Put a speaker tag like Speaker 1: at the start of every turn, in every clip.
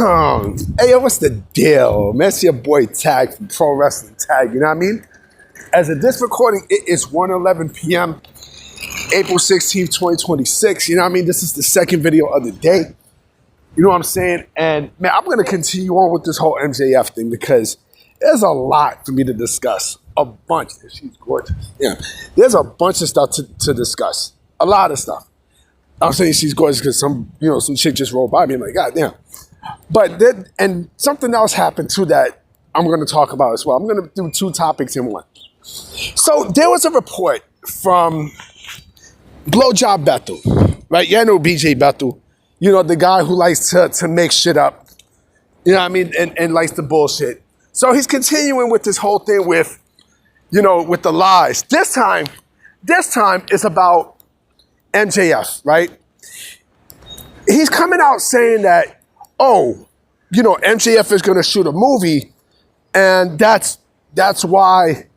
Speaker 1: Hey, yo, what's the deal? Man, it's your boy Tag from Pro Wrestling Tag, you know what I mean? As of this recording, it is 1:11 p.m., April 16th, 2026. You know what I mean? This is the second video of the day. You know what I'm saying? And, man, I'm going to continue on with this whole MJF thing because there's a lot for me to discuss. A bunch. She's gorgeous. Yeah. There's a bunch of stuff to discuss. A lot of stuff. I'm saying she's gorgeous because some chick just rolled by me. I'm like, God damn. But then, and something else happened too that I'm going to talk about as well. I'm going to do two topics in one. So there was a report from Blowjob Bethel, right? You know BJ Bethel. You know, the guy who likes to make shit up. You know what I mean? And likes the bullshit. So he's continuing with this whole thing with, with the lies. This time it's about MJF, right? He's coming out saying that, MJF is going to shoot a movie, and that's why,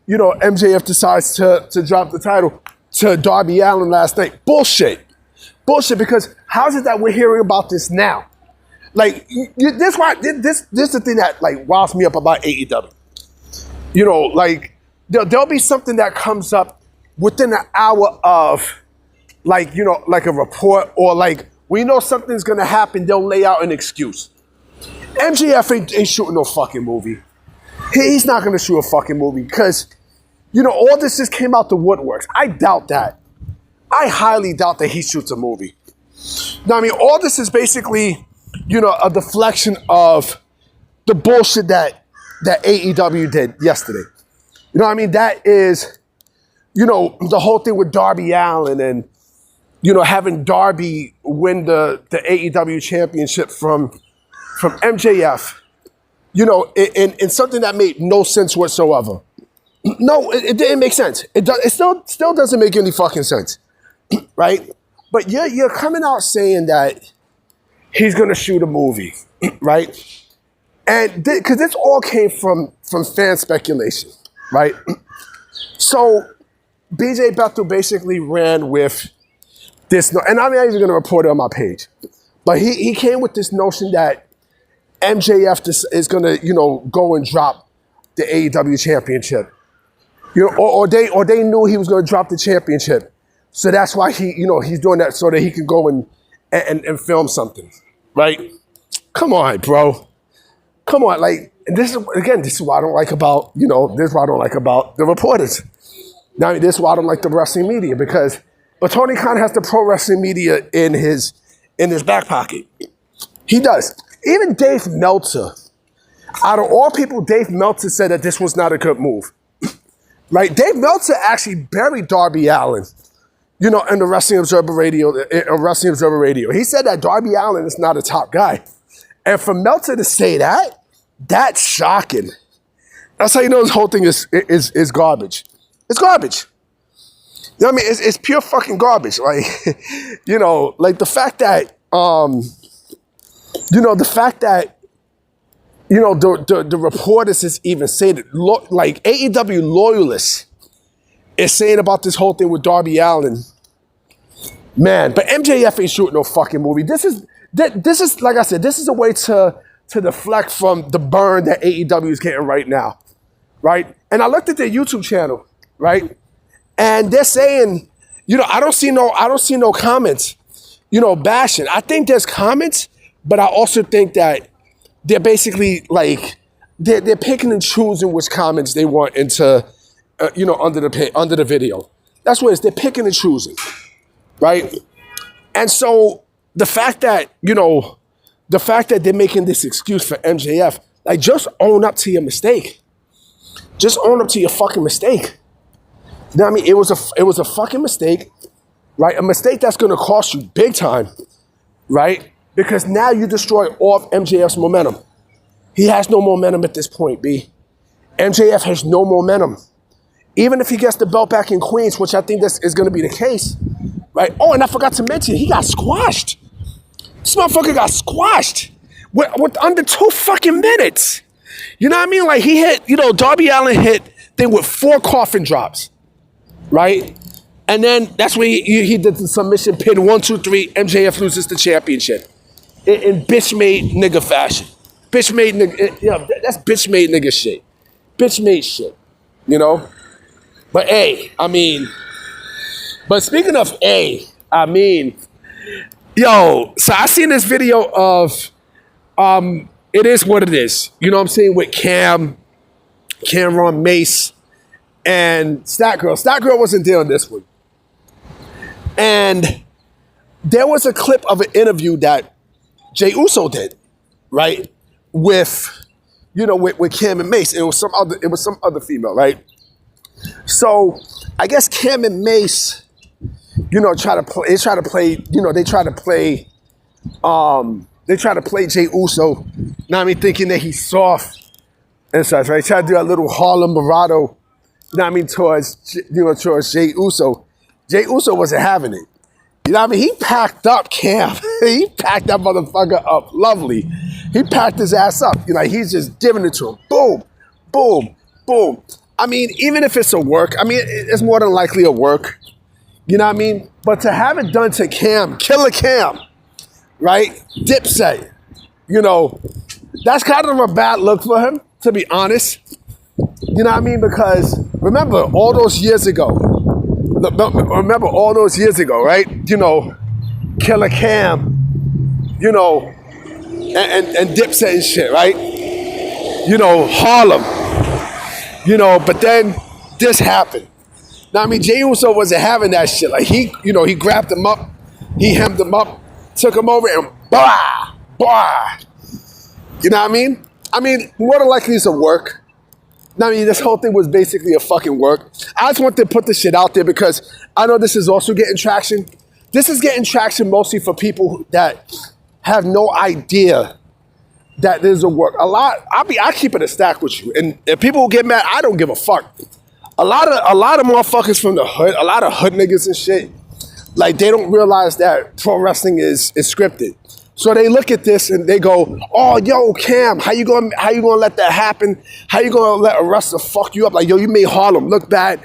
Speaker 1: MJF decides to drop the title to Darby Allin last night. Bullshit, because how is it that we're hearing about this now? Like, this is the thing that, like, wows me up about AEW. There'll be something that comes up within an hour of, like a report, or like, we know something's gonna happen, they'll lay out an excuse. MJF ain't shooting no fucking movie. He's not gonna shoot a fucking movie because, all this just came out the woodworks. I doubt that. I highly doubt that he shoots a movie. Now, I mean, all this is basically, a deflection of the bullshit that AEW did yesterday. You know what I mean? That is, the whole thing with Darby Allin and, having Darby win the AEW championship from MJF, in something that made no sense whatsoever. No, it didn't make sense. It still doesn't make any fucking sense, right? But you're coming out saying that he's gonna shoot a movie, right? And because this all came from fan speculation, right? So BJ Bethel basically ran with this, and I'm not even gonna report it on my page, but he came with this notion that MJF is gonna, go and drop the AEW championship. Or they knew he was gonna drop the championship. So that's why he's doing that so that he can go and film something. Right? Come on, bro. Come on, like, and this is what I don't like about, this is what I don't like about the reporters. Now, this is why I don't like the wrestling media, but Tony Khan has the pro wrestling media in his back pocket. He does. Even Dave Meltzer, out of all people, Dave Meltzer said that this was not a good move. Right? Dave Meltzer actually buried Darby Allin, in the Wrestling Observer Radio. He said that Darby Allin is not a top guy. And for Meltzer to say that, that's shocking. That's how you know this whole thing is garbage. It's garbage. You know what I mean? It's pure fucking garbage. Like, like the fact that, the reporters is even saying it, like AEW loyalists is saying about this whole thing with Darby Allin. Man, but MJF ain't shooting no fucking movie. This is like I said, this is a way to deflect from the burn that AEW is getting right now, right? And I looked at their YouTube channel, right? And they're saying, I don't see no comments, bashing. I think there's comments, but I also think that they're basically like they're picking and choosing which comments they want into, under the video. That's what it is. They're picking and choosing, right? And so the fact that they're making this excuse for MJF, like, just own up to your mistake. Just own up to your fucking mistake. You know what I mean? It was a fucking mistake, right? A mistake that's gonna cost you big time, right? Because now you destroy all of MJF's momentum. He has no momentum at this point, B. MJF has no momentum. Even if he gets the belt back in Queens, which I think this is going to be the case, right? Oh, and I forgot to mention, he got squashed. This motherfucker got squashed with under 2 fucking minutes. You know what I mean? Like, he hit, Darby Allin hit thing with 4 coffin drops, right? And then that's when he did the submission pin, 1, 2, 3, MJF loses the championship. in bitch-made nigga fashion. Bitch-made nigga, that's bitch-made nigga shit. Bitch-made shit, you know? But hey, I mean, but speaking of A, I mean, yo, so I seen this video of, it is what it is. You know what I'm saying? With Cameron, Mace, and Stat Girl. Stat Girl wasn't there on this one. And there was a clip of an interview that Jey Uso did, right? With, with Cam and Mace. It was some other female, right? So I guess Cam and Mace, try to play Jey Uso, thinking that he's soft and such, right? Try to do a little Harlem bravado, towards Jey Uso. Jey Uso wasn't having it. He packed up Cam. He packed that motherfucker up lovely. He packed his ass up. He's just giving it to him. Boom, boom, boom. Even if it's a work, it's more than likely a work. You know what I mean? But to have it done to Cam, Killer Cam, right? Dipset, that's kind of a bad look for him, to be honest. You know what I mean? Because remember all those years ago, right? Killer Cam, and Dipset and shit, right? Harlem, but then this happened. Now, Jey Uso wasn't having that shit. Like, he grabbed him up, he hemmed him up, took him over, and blah, blah. You know what I mean? More than likely it's a work. This whole thing was basically a fucking work. I just want to put this shit out there because I know this is also getting traction. This is getting traction mostly for people that have no idea that there's a work. I keep it a stack with you. And if people get mad, I don't give a fuck. A lot of motherfuckers from the hood, a lot of hood niggas and shit, like, they don't realize that pro wrestling is scripted. So they look at this and they go, "Oh, yo, Cam, how you gonna let that happen? How you gonna let a wrestler fuck you up? Like, yo, you made Harlem look bad."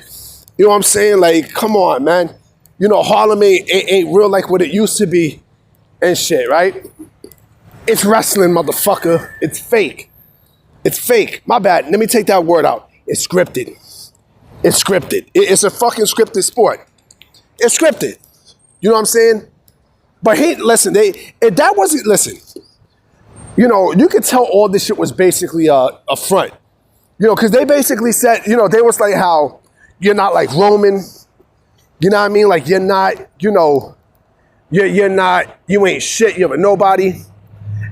Speaker 1: You know what I'm saying? Like, come on, man. Harlem ain't real like what it used to be and shit, right? It's wrestling, motherfucker. It's fake. It's fake. My bad. Let me take that word out. It's scripted. It's scripted. It's a fucking scripted sport. It's scripted. You know what I'm saying? But listen, you could tell all this shit was basically a front. Because they basically said, they was like how you're not like Roman. You know what I mean? Like, you're not, you're not, you ain't shit, you're a nobody.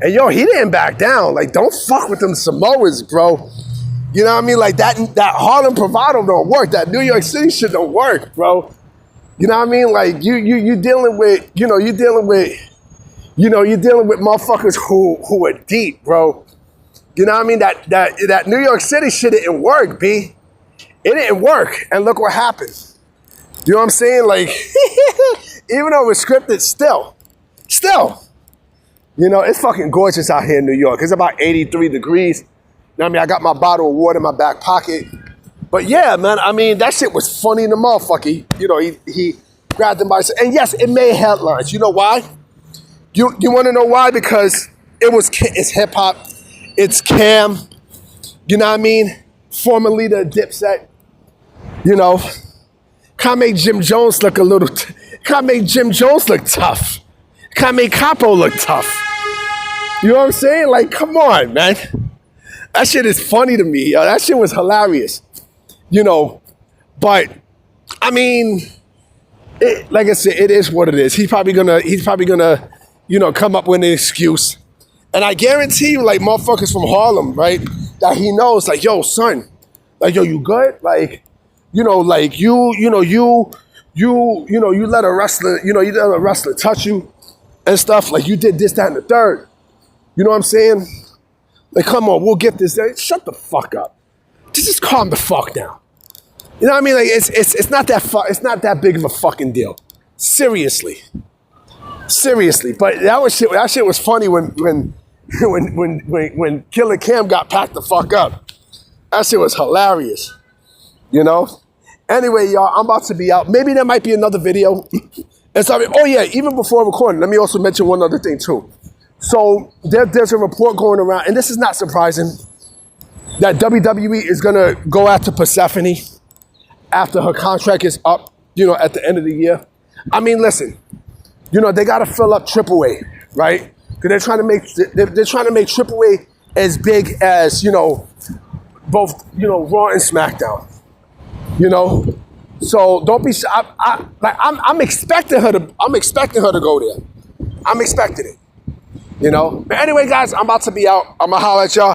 Speaker 1: And he didn't back down. Like, don't fuck with them Samoans, bro. You know what I mean? Like, that Harlem bravado don't work. That New York City shit don't work, bro. You know what I mean? Like, you dealing with, you're dealing with motherfuckers who are deep, bro. You know what I mean? That New York City shit didn't work, B. It didn't work. And look what happened. You know what I'm saying? Like, even though it's scripted, still, it's fucking gorgeous out here in New York. It's about 83 degrees. You know what I mean? I got my bottle of water in my back pocket. But yeah, man, that shit was funny in the motherfucker. He grabbed him by the... And yes, it made headlines. You know why? You want to know why? Because it's hip-hop. It's Cam. You know what I mean? Former leader of Dipset. Can't make Jim Jones look can't make Jim Jones look tough. Can't make Capo look tough. You know what I'm saying? Like, come on, man. That shit is funny to me. That shit was hilarious. But like I said, it is what it is. He's probably gonna, come up with an excuse. And I guarantee you, like, motherfuckers from Harlem, right, that he knows, like, yo, son, like, yo, you good? Like, you let a wrestler, touch you and stuff. Like, you did this, that, and the third. You know what I'm saying? Like, come on, we'll get this. Shut the fuck up. Just calm the fuck down. You know what I mean? Like, it's not that big of a fucking deal. Seriously. But that shit was funny when Killer Cam got packed the fuck up. That shit was hilarious. Anyway, y'all, I'm about to be out. Maybe there might be another video. And so, oh yeah, even before recording, let me also mention one other thing too. So there's a report going around, and this is not surprising, that WWE is going to go after Persephone after her contract is up, at the end of the year. I mean, listen, they got to fill up AAA, right? Because they're trying to make AAA as big as, both, Raw and SmackDown, So don't be. I'm expecting her to. I'm expecting her to go there. I'm expecting it. But anyway, guys, I'm about to be out. I'm gonna holler at y'all.